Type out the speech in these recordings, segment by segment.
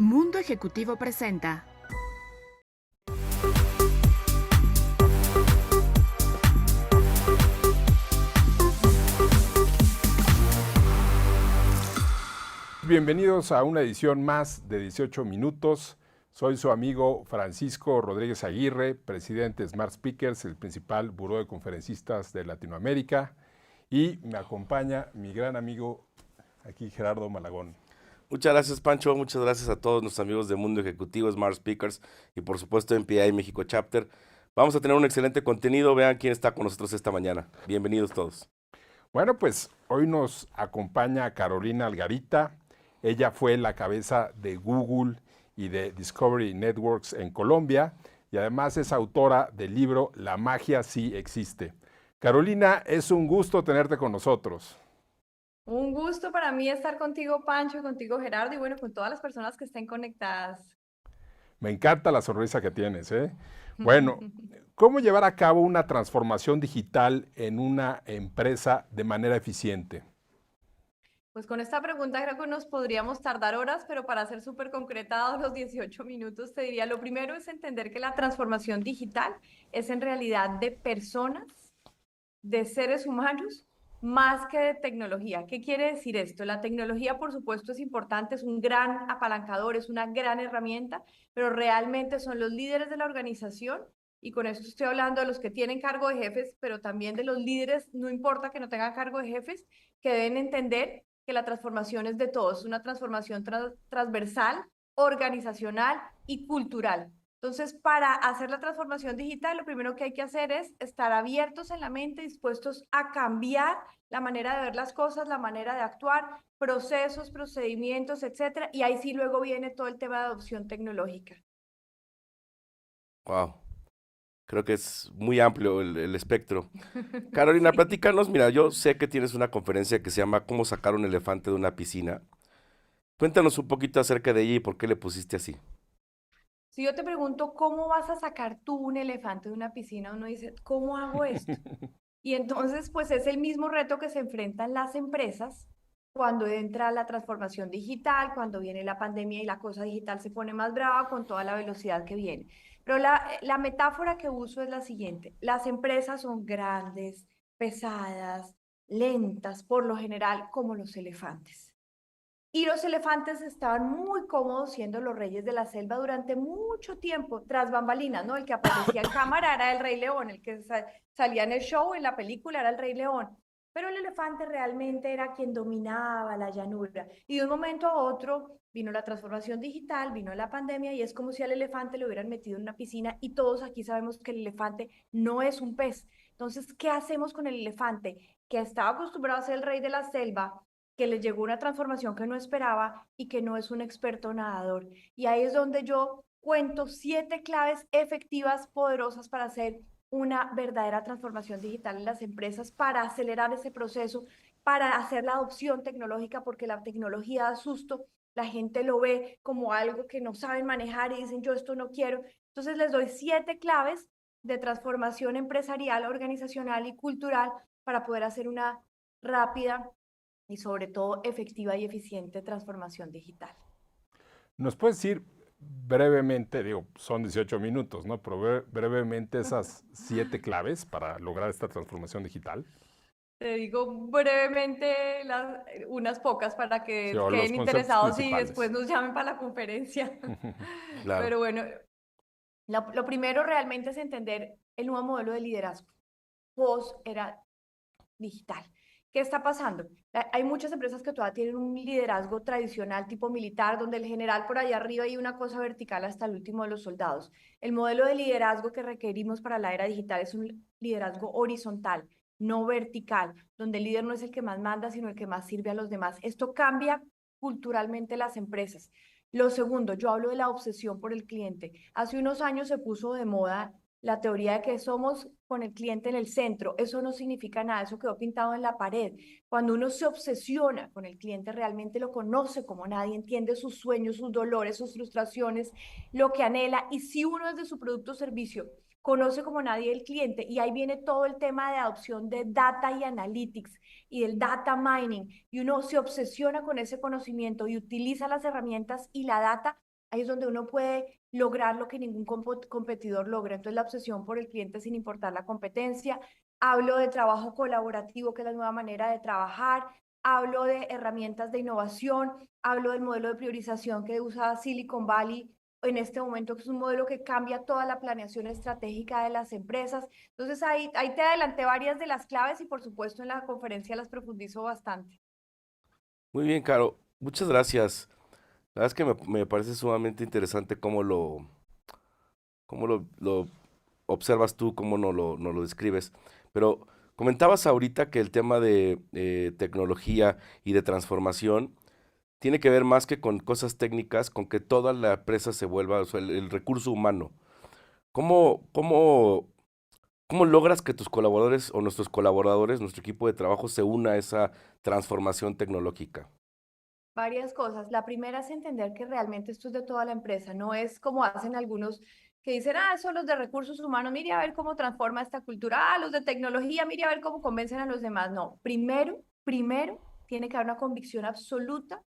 Mundo Ejecutivo presenta. Bienvenidos a una edición más de 18 minutos. Soy su amigo Francisco Rodríguez Aguirre, presidente de Smart Speakers, el principal buró de conferencistas de Latinoamérica. Y me acompaña mi gran amigo aquí, Gerardo Malagón. Muchas gracias, Pancho. Muchas gracias a todos nuestros amigos de Mundo Ejecutivo, Smart Speakers y por supuesto MPI México Chapter. Vamos a tener un excelente contenido. Vean quién está con nosotros esta mañana. Bienvenidos todos. Bueno, pues hoy nos acompaña Carolina Algarita. Ella fue la cabeza de Google y de Discovery Networks en Colombia y además es autora del libro La magia sí existe. Carolina, es un gusto tenerte con nosotros. Un gusto para mí estar contigo, Pancho, contigo, Gerardo, y bueno, con todas las personas que estén conectadas. Me encanta la sonrisa que tienes, ¿eh? Bueno, ¿cómo llevar a cabo una transformación digital en una empresa de manera eficiente? Pues con esta pregunta creo que nos podríamos tardar horas, pero para ser súper concretados los 18 minutos te diría, lo primero es entender que la transformación digital es en realidad de personas, de seres humanos, más que de tecnología. ¿Qué quiere decir esto? La tecnología, por supuesto, es importante, es un gran apalancador, es una gran herramienta, pero realmente son los líderes de la organización, y con esto estoy hablando de los que tienen cargo de jefes, pero también de los líderes, no importa que no tengan cargo de jefes, que deben entender que la transformación es de todos, es una transformación transversal, organizacional y cultural. Entonces, para hacer la transformación digital, lo primero que hay que hacer es estar abiertos en la mente, dispuestos a cambiar la manera de ver las cosas, la manera de actuar, procesos, procedimientos, etcétera. Y ahí sí luego viene todo el tema de adopción tecnológica. Wow. Creo que es muy amplio el espectro. Carolina, Sí. platícanos. Mira, yo sé que tienes una conferencia que se llama ¿Cómo sacar un elefante de una piscina? Cuéntanos un poquito acerca de ella y por qué le pusiste así. Si yo te pregunto, ¿cómo vas a sacar tú un elefante de una piscina? Uno dice, ¿cómo hago esto? Y entonces, pues es el mismo reto que se enfrentan las empresas cuando entra la transformación digital, cuando viene la pandemia y la cosa digital se pone más brava con toda la velocidad que viene. Pero la metáfora que uso es la siguiente. Las empresas son grandes, pesadas, lentas, por lo general, como los elefantes. Y los elefantes estaban muy cómodos siendo los reyes de la selva durante mucho tiempo, tras bambalinas, ¿no? El que aparecía en cámara era el Rey León, el que salía en el show, en la película, era el Rey León. Pero el elefante realmente era quien dominaba la llanura. Y de un momento a otro vino la transformación digital, vino la pandemia, y es como si al elefante lo hubieran metido en una piscina, y todos aquí sabemos que el elefante no es un pez. Entonces, ¿qué hacemos con el elefante? Que estaba acostumbrado a ser el rey de la selva, que le llegó una transformación que no esperaba y que no es un experto nadador. Y ahí es donde yo cuento 7 claves efectivas, poderosas para hacer una verdadera transformación digital en las empresas, para acelerar ese proceso, para hacer la adopción tecnológica, porque la tecnología da susto, la gente lo ve como algo que no saben manejar y dicen, yo esto no quiero. Entonces les doy 7 claves de transformación empresarial, organizacional y cultural para poder hacer una rápida y sobre todo efectiva y eficiente transformación digital. ¿Nos puedes decir brevemente, digo, son 18 minutos, ¿no? Pero brevemente esas 7 claves para lograr esta transformación digital? Te digo brevemente unas pocas para Sí, que o los queden conceptos interesados y después principales. nos llamen para la conferencia. Claro. Pero bueno, lo primero realmente es entender el nuevo modelo de liderazgo post era digital. ¿Qué está pasando? Hay muchas empresas que todavía tienen un liderazgo tradicional tipo militar, donde el general por allá arriba y una cosa vertical hasta el último de los soldados. El modelo de liderazgo que requerimos para la era digital es un liderazgo horizontal, no vertical, donde el líder no es el que más manda, sino el que más sirve a los demás. Esto cambia culturalmente las empresas. Lo segundo, yo hablo de la obsesión por el cliente. Hace unos años se puso de moda la teoría de que somos con el cliente en el centro. Eso no significa nada, eso quedó pintado en la pared. Cuando uno se obsesiona con el cliente, realmente lo conoce como nadie, entiende sus sueños, sus dolores, sus frustraciones, lo que anhela, y si uno es de su producto o servicio conoce como nadie el cliente, y ahí viene todo el tema de adopción de data y analytics y del data mining, y uno se obsesiona con ese conocimiento y utiliza las herramientas y la data Ahí es donde uno puede lograr lo que ningún competidor logra. Entonces, la obsesión por el cliente sin importar la competencia. Hablo de trabajo colaborativo, que es la nueva manera de trabajar. Hablo de herramientas de innovación. Hablo del modelo de priorización que usa Silicon Valley en este momento, que es un modelo que cambia toda la planeación estratégica de las empresas. Entonces, ahí te adelanté varias de las claves y, por supuesto, en la conferencia las profundizo bastante. Muy bien, Caro. Muchas gracias. La verdad es que me parece sumamente interesante cómo lo observas tú, cómo no lo describes. Pero comentabas ahorita que el tema de tecnología y de transformación tiene que ver más que con cosas técnicas, con que toda la empresa se vuelva, o sea, el recurso humano. ¿Cómo, cómo, cómo logras que tus colaboradores o nuestros colaboradores, nuestro equipo de trabajo se una a esa transformación tecnológica? Varias cosas. La primera es entender que realmente esto es de toda la empresa, no es como hacen algunos que dicen, son los de recursos humanos, mire a ver cómo transforma esta cultura, los de tecnología, mire a ver cómo convencen a los demás. No, primero tiene que haber una convicción absoluta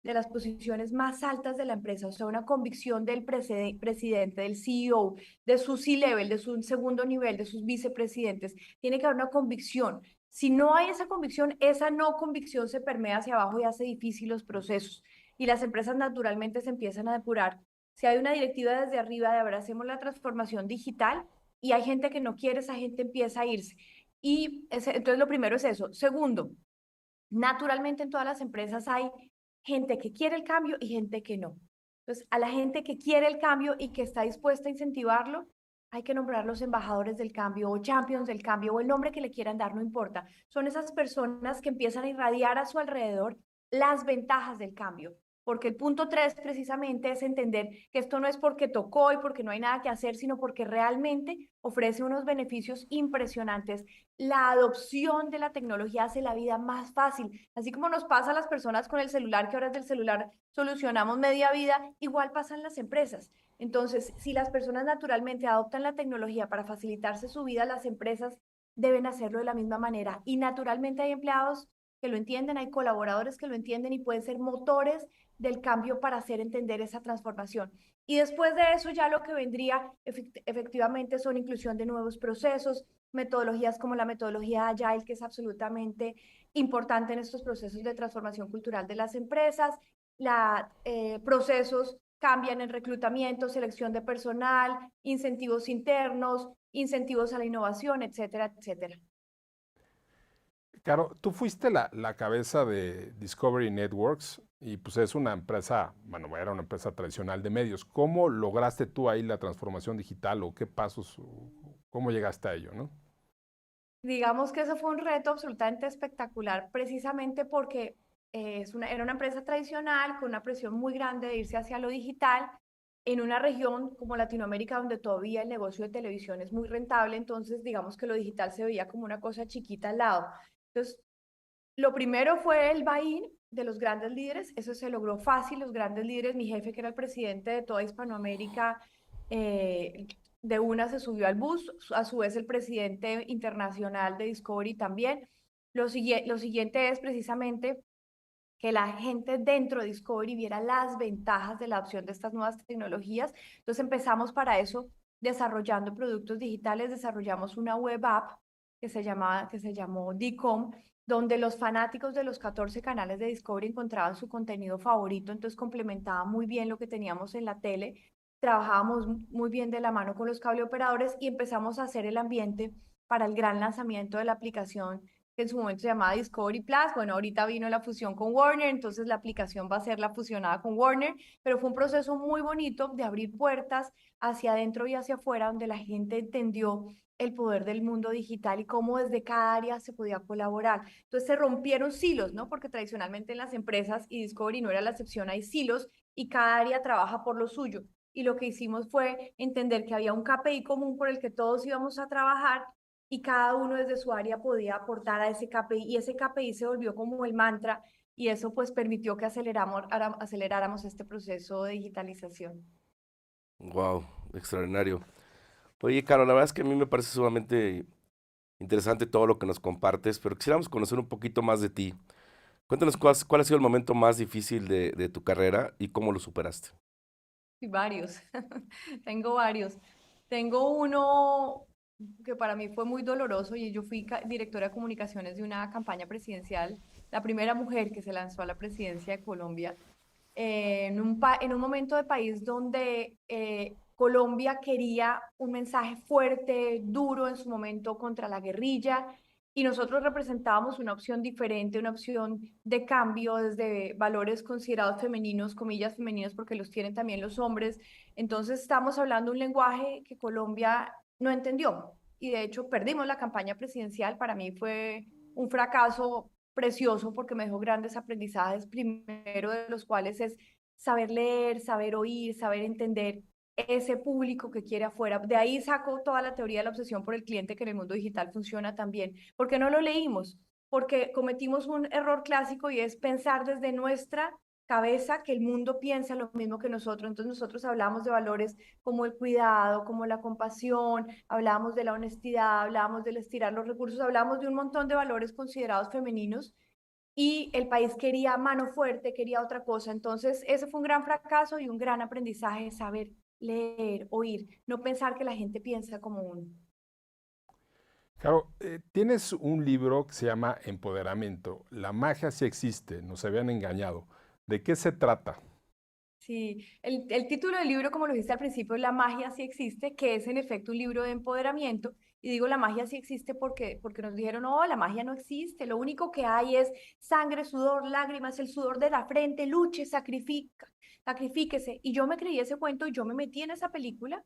de las posiciones más altas de la empresa, o sea, una convicción del presidente, del CEO, de su C-level, de su segundo nivel, de sus vicepresidentes. Tiene que haber una convicción. Si no hay esa convicción, esa no convicción se permea hacia abajo y hace difícil los procesos. Y las empresas naturalmente se empiezan a depurar. Si hay una directiva desde arriba de ahora hacemos la transformación digital y hay gente que no quiere, esa gente empieza a irse. Entonces lo primero es eso. Segundo, naturalmente en todas las empresas hay gente que quiere el cambio y gente que no. Entonces, a la gente que quiere el cambio y que está dispuesta a incentivarlo, hay que nombrar los embajadores del cambio o champions del cambio o el nombre que le quieran dar, no importa. Son esas personas que empiezan a irradiar a su alrededor las ventajas del cambio. Porque el punto 3 precisamente es entender que esto no es porque tocó y porque no hay nada que hacer, sino porque realmente ofrece unos beneficios impresionantes. La adopción de la tecnología hace la vida más fácil. Así como nos pasa a las personas con el celular, que ahora desde el celular solucionamos media vida, igual pasan las empresas. Entonces, si las personas naturalmente adoptan la tecnología para facilitarse su vida, las empresas deben hacerlo de la misma manera. Y naturalmente hay empleados que lo entienden, hay colaboradores que lo entienden y pueden ser motores del cambio para hacer entender esa transformación. Y después de eso ya lo que vendría efectivamente son inclusión de nuevos procesos, metodologías como la metodología Agile, que es absolutamente importante en estos procesos de transformación cultural de las empresas, procesos cambian en reclutamiento, selección de personal, incentivos internos, incentivos a la innovación, etcétera, etcétera. Caro, tú fuiste la cabeza de Discovery Networks y pues es una empresa, bueno, era una empresa tradicional de medios. ¿Cómo lograste tú ahí la transformación digital o qué pasos, cómo llegaste a ello, no? Digamos que eso fue un reto absolutamente espectacular, precisamente porque era una empresa tradicional con una presión muy grande de irse hacia lo digital en una región como Latinoamérica donde todavía el negocio de televisión es muy rentable, entonces digamos que lo digital se veía como una cosa chiquita al lado. Entonces, lo primero fue el buy-in de los grandes líderes, eso se logró fácil, los grandes líderes, mi jefe que era el presidente de toda Hispanoamérica, eh, de una se subió al bus, a su vez el presidente internacional de Discovery también. Lo siguiente es precisamente que la gente dentro de Discovery viera las ventajas de la adopción de estas nuevas tecnologías. Entonces empezamos para eso desarrollando productos digitales, desarrollamos una web app que se llamó DCOM, donde los fanáticos de los 14 canales de Discovery encontraban su contenido favorito, entonces complementaba muy bien lo que teníamos en la tele, trabajábamos muy bien de la mano con los cable operadores y empezamos a hacer el ambiente para el gran lanzamiento de la aplicación que en su momento se llamaba Discovery Plus. Bueno, ahorita vino la fusión con Warner, entonces la aplicación va a ser la fusionada con Warner, pero fue un proceso muy bonito de abrir puertas hacia adentro y hacia afuera, donde la gente entendió el poder del mundo digital y cómo desde cada área se podía colaborar. Entonces se rompieron silos, ¿no? Porque tradicionalmente en las empresas, y Discovery no era la excepción, hay silos y cada área trabaja por lo suyo. Y lo que hicimos fue entender que había un KPI común por el que todos íbamos a trabajar y cada uno desde su área podía aportar a ese KPI y ese KPI se volvió como el mantra y eso pues permitió que aceleráramos este proceso de digitalización. Wow, extraordinario. Oye, Caro, la verdad es que a mí me parece sumamente interesante todo lo que nos compartes, pero quisiéramos conocer un poquito más de ti. Cuéntanos cuál ha sido el momento más difícil de tu carrera y cómo lo superaste. Y varios, tengo varios. Tengo uno que para mí fue muy doloroso y yo fui directora de comunicaciones de una campaña presidencial, la primera mujer que se lanzó a la presidencia de Colombia, en un momento de país donde Colombia quería un mensaje fuerte, duro en su momento contra la guerrilla, y nosotros representábamos una opción diferente, una opción de cambio desde valores considerados femeninos, comillas femeninos, porque los tienen también los hombres. Entonces estamos hablando un lenguaje que Colombia no entendió y de hecho perdimos la campaña presidencial. Para mí fue un fracaso precioso porque me dejó grandes aprendizajes, primero de los cuales es saber leer, saber oír, saber entender ese público que quiere afuera. De ahí saco toda la teoría de la obsesión por el cliente que en el mundo digital funciona también. ¿Por qué no lo leímos? Porque cometimos un error clásico y es pensar desde nuestra cabeza que el mundo piensa lo mismo que nosotros. Entonces nosotros hablamos de valores como el cuidado, como la compasión, hablamos de la honestidad, hablamos del estirar los recursos, hablamos de un montón de valores considerados femeninos y el país quería mano fuerte, quería otra cosa. Entonces, ese fue un gran fracaso y un gran aprendizaje, saber leer, oír, no pensar que la gente piensa como uno. Claro, tienes un libro que se llama Empoderamiento. La magia sí existe, nos habían engañado. ¿De qué se trata? Sí, el título del libro, como lo dijiste al principio, La magia sí existe, que es en efecto un libro de empoderamiento. Y digo, la magia sí existe porque nos dijeron, no, la magia no existe, lo único que hay es sangre, sudor, lágrimas, el sudor de la frente, luche, sacrifíquese. Y yo me creí ese cuento y yo me metí en esa película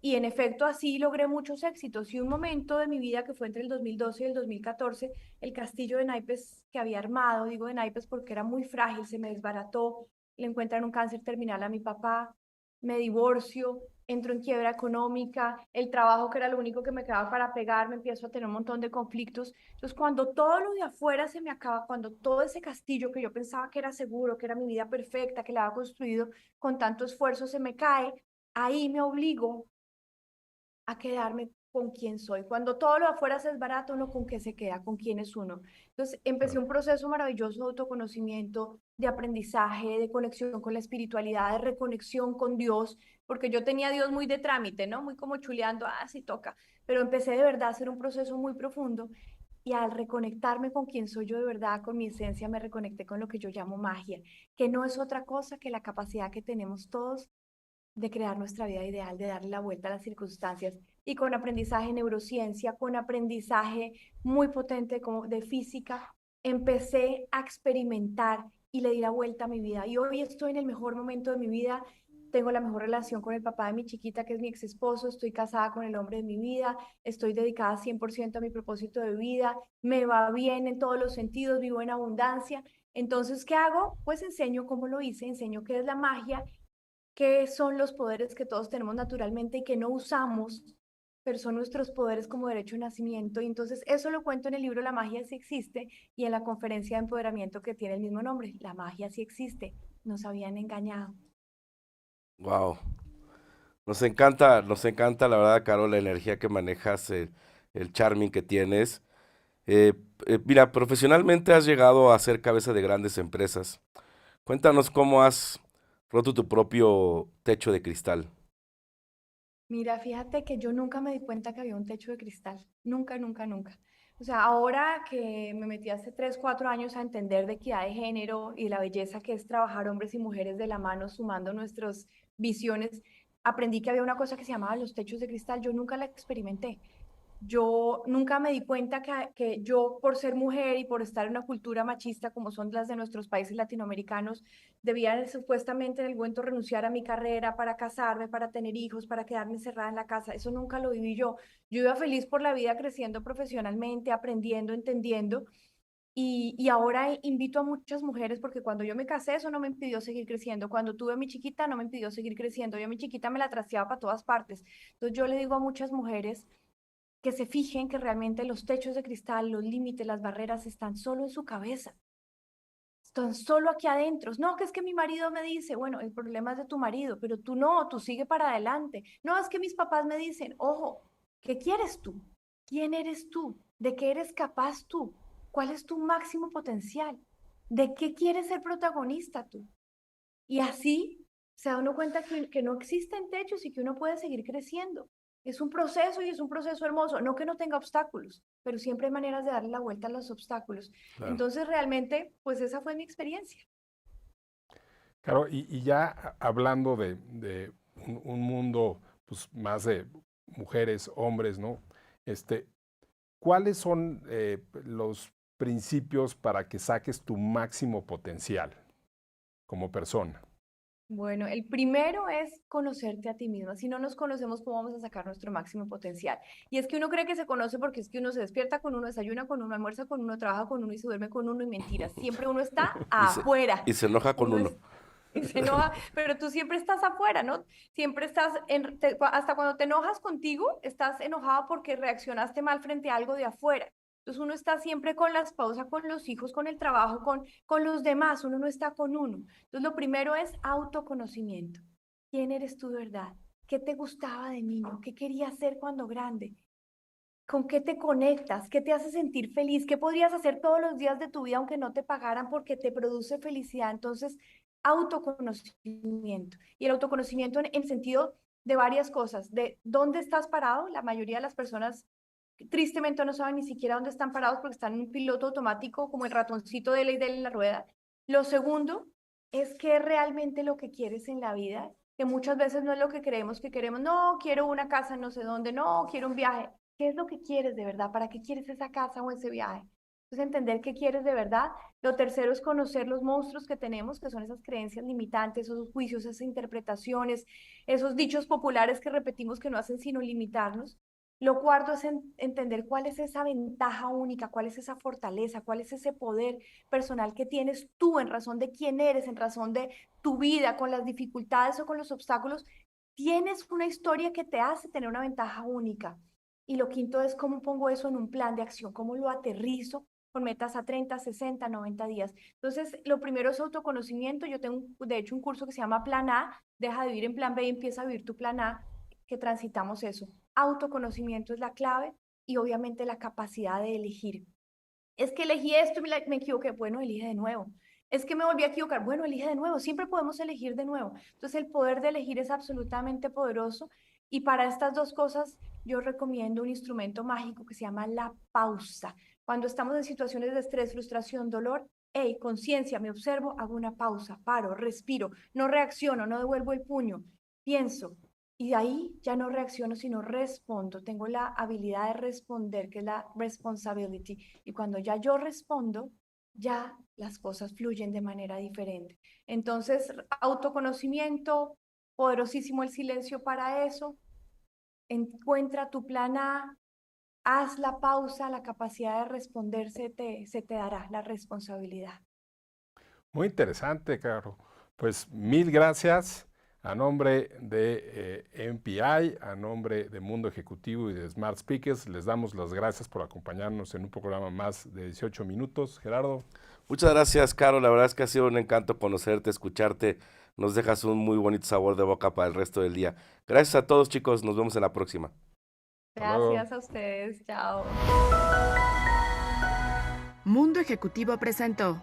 y en efecto así logré muchos éxitos. Y un momento de mi vida que fue entre el 2012 y el 2014, el castillo de naipes que había armado, digo de naipes porque era muy frágil, se me desbarató, le encuentran un cáncer terminal a mi papá, me divorcio, entro en quiebra económica, el trabajo que era lo único que me quedaba para pegar, me empiezo a tener un montón de conflictos. Entonces, cuando todo lo de afuera se me acaba, cuando todo ese castillo que yo pensaba que era seguro, que era mi vida perfecta, que la había construido con tanto esfuerzo, se me cae, ahí me obligo a quedarme con quién soy. Cuando todo lo de afuera se es barato, uno con qué se queda, con quién es uno. Entonces empecé Claro. un proceso maravilloso de autoconocimiento, de aprendizaje, de conexión con la espiritualidad, de reconexión con Dios, porque yo tenía a Dios muy de trámite, ¿no? Muy como chuleando, ah, sí toca, pero empecé de verdad a hacer un proceso muy profundo y al reconectarme con quién soy yo de verdad, con mi esencia, me reconecté con lo que yo llamo magia, que no es otra cosa que la capacidad que tenemos todos de crear nuestra vida ideal, de darle la vuelta a las circunstancias y con aprendizaje en neurociencia, con aprendizaje muy potente como de física, empecé a experimentar y le di la vuelta a mi vida. Y hoy estoy en el mejor momento de mi vida. Tengo la mejor relación con el papá de mi chiquita, que es mi ex esposo. Estoy casada con el hombre de mi vida. Estoy dedicada 100% a mi propósito de vida. Me va bien en todos los sentidos. Vivo en abundancia. Entonces, ¿qué hago? Pues enseño cómo lo hice, enseño qué es la magia, qué son los poderes que todos tenemos naturalmente y que no usamos, pero son nuestros poderes como derecho de nacimiento. Y entonces eso lo cuento en el libro La magia sí existe y en la conferencia de empoderamiento que tiene el mismo nombre, La magia sí existe. Nos habían engañado. Wow. Nos encanta la verdad, Carol, la energía que manejas, el charming que tienes. Mira, profesionalmente has llegado a ser cabeza de grandes empresas. Cuéntanos cómo has roto tu propio techo de cristal. Mira, fíjate que yo nunca me di cuenta que había un techo de cristal. Nunca, nunca, nunca. O sea, ahora que me metí hace 3, 4 años a entender de equidad de género y la belleza que es trabajar hombres y mujeres de la mano sumando nuestras visiones, aprendí que había una cosa que se llamaba los techos de cristal. Yo nunca la experimenté. Yo nunca me di cuenta que yo, por ser mujer y por estar en una cultura machista como son las de nuestros países latinoamericanos, debía supuestamente en el momento renunciar a mi carrera para casarme, para tener hijos, para quedarme encerrada en la casa. Eso nunca lo viví yo. Yo iba feliz por la vida creciendo profesionalmente, aprendiendo, entendiendo. Y ahora invito a muchas mujeres, porque cuando yo me casé, eso no me impidió seguir creciendo. Cuando tuve a mi chiquita, no me impidió seguir creciendo. Yo a mi chiquita me la trasteaba para todas partes. Entonces yo le digo a muchas mujeres que se fijen que realmente los techos de cristal, los límites, las barreras están solo en su cabeza, están solo aquí adentro. No, que es que mi marido me dice, bueno, el problema es de tu marido, pero tú no, tú sigue para adelante. No, es que mis papás me dicen, ojo, ¿qué quieres tú? ¿Quién eres tú? ¿De qué eres capaz tú? ¿Cuál es tu máximo potencial? ¿De qué quieres ser protagonista tú? Y así se da uno cuenta que no existen techos y que uno puede seguir creciendo. Es un proceso y es un proceso hermoso, no que no tenga obstáculos, pero siempre hay maneras de darle la vuelta a los obstáculos. Claro. Entonces, realmente, pues esa fue mi experiencia. Claro, y ya hablando de un mundo pues, más de mujeres, hombres, ¿no? ¿Cuáles son los principios para que saques tu máximo potencial como persona? Bueno, el primero es conocerte a ti misma. Si no nos conocemos, ¿cómo vamos a sacar nuestro máximo potencial? Y es que uno cree que se conoce porque es que uno se despierta con uno, desayuna con uno, almuerza con uno, trabaja con uno y se duerme con uno y mentiras. Siempre uno está Y se, afuera. y se enoja con Uno uno. es- y se enoja, pero tú siempre estás afuera, ¿no? Siempre estás, hasta cuando te enojas contigo, estás enojado porque reaccionaste mal frente a algo de afuera. Entonces uno está siempre con la esposa, con los hijos, con el trabajo, con los demás, uno no está con uno. Entonces lo primero es autoconocimiento. ¿Quién eres tú de verdad? ¿Qué te gustaba de niño? ¿Qué querías ser cuando grande? ¿Con qué te conectas? ¿Qué te hace sentir feliz? ¿Qué podrías hacer todos los días de tu vida aunque no te pagaran porque te produce felicidad? Entonces, autoconocimiento. Y el autoconocimiento en sentido de varias cosas, de dónde estás parado. La mayoría de las personas tristemente no saben ni siquiera dónde están parados porque están en un piloto automático como el ratoncito de ley de la rueda. Lo segundo es qué es realmente lo que quieres en la vida, que muchas veces no es lo que creemos que queremos. No, quiero una casa en no sé dónde, no, quiero un viaje. ¿Qué es lo que quieres de verdad? ¿Para qué quieres esa casa o ese viaje? Entonces, entender qué quieres de verdad. Lo tercero es conocer los monstruos que tenemos, que son esas creencias limitantes, esos juicios, esas interpretaciones, esos dichos populares que repetimos que no hacen sino limitarnos. Lo cuarto es entender cuál es esa ventaja única, cuál es esa fortaleza, cuál es ese poder personal que tienes tú en razón de quién eres, en razón de tu vida, con las dificultades o con los obstáculos. Tienes una historia que te hace tener una ventaja única. Y lo quinto es cómo pongo eso en un plan de acción, cómo lo aterrizo con metas a 30, 60, 90 días. Entonces, lo primero es autoconocimiento. Yo tengo, de hecho, un curso que se llama Plan A, deja de vivir en Plan B y empieza a vivir tu Plan A, que transitamos eso. Autoconocimiento es la clave y obviamente la capacidad de elegir. Es que elegí esto y me equivoqué. Bueno, elige de nuevo. Es que me volví a equivocar. Bueno, elige de nuevo. Siempre podemos elegir de nuevo. Entonces, el poder de elegir es absolutamente poderoso. Y para estas dos cosas, yo recomiendo un instrumento mágico que se llama la pausa. Cuando estamos en situaciones de estrés, frustración, dolor, hey, conciencia, me observo, hago una pausa, paro, respiro, no reacciono, no devuelvo el puño, pienso. Y de ahí ya no reacciono, sino respondo. Tengo la habilidad de responder, que es la responsibility. Y cuando ya yo respondo, ya las cosas fluyen de manera diferente. Entonces, autoconocimiento, poderosísimo el silencio para eso. Encuentra tu plan A, haz la pausa, la capacidad de responder se te dará la responsabilidad. Muy interesante, Caro. Pues mil gracias a nombre de MPI, a nombre de Mundo Ejecutivo y de Smart Speakers. Les damos las gracias por acompañarnos en un programa más de 18 minutos. Gerardo. Muchas gracias, Caro. La verdad es que ha sido un encanto conocerte, escucharte. Nos dejas un muy bonito sabor de boca para el resto del día. Gracias a todos, chicos. Nos vemos en la próxima. Hasta luego. Gracias a ustedes. Chao. Mundo Ejecutivo presentó